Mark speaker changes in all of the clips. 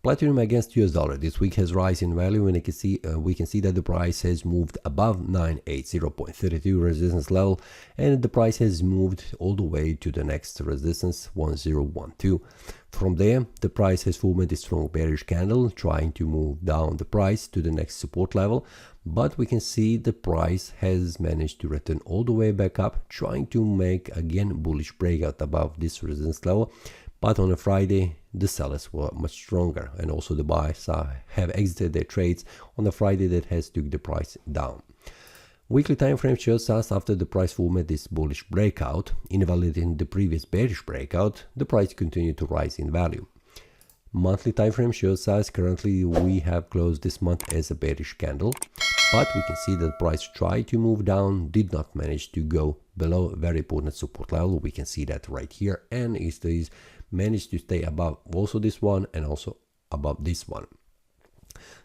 Speaker 1: Platinum against US dollar this week has rise in value, and we can see that the price has moved above 980.32 resistance level, and the price has moved all the way to the next resistance 1012. From there, the price has formed a strong bearish candle trying to move down the price to the next support level, but we can see the price has managed to return all the way back up, trying to make again bullish breakout above this resistance level. But on a Friday, the sellers were much stronger, and also the buyers have exited their trades on a Friday that has took the price down. Weekly time frame shows us after the price formed this bullish breakout, invalidating the previous bearish breakout, the price continued to rise in value. Monthly time frame shows us currently we have closed this month as a bearish candle, but we can see that the price tried to move down, did not manage to go below a very important support level. We can see that right here, and it is managed to stay above also this one and also above this one.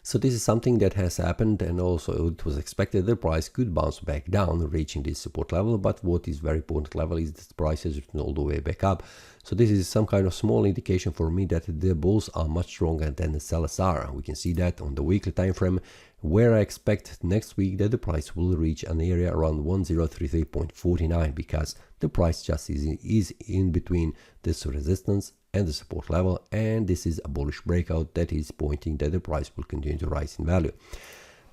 Speaker 1: So this is something that has happened, and also it was expected the price could bounce back down, reaching this support level, but what is very important level is that the price has returned all the way back up. So this is some kind of small indication for me that the bulls are much stronger than the sellers are. We can see that on the weekly time frame, where I expect next week that the price will reach an area around 1033.49, because the price just is in between this resistance and the support level, and this is a bullish breakout that is pointing that the price will continue to rise in value.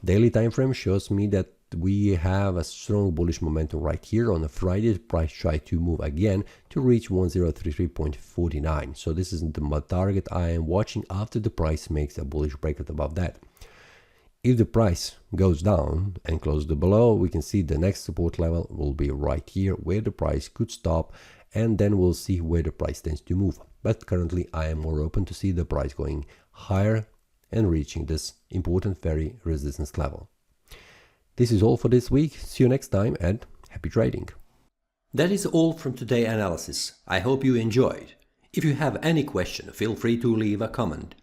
Speaker 1: Daily time frame shows me that we have a strong bullish momentum right here. On a Friday, the price tried to move again to reach 1033.49. So this is the target I am watching after the price makes a bullish breakout above that. If the price goes down and closes below, we can see the next support level will be right here, where the price could stop, and then we'll see where the price tends to move. But currently I am more open to see the price going higher and reaching this important very resistance level. This is all for this week. See you next time, and happy trading.
Speaker 2: That is all from today's analysis. I hope you enjoyed. If you have any question, feel free to leave a comment.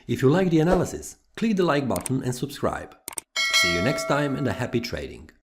Speaker 2: If you like the analysis, click the like button and subscribe. See you next time, and a happy trading.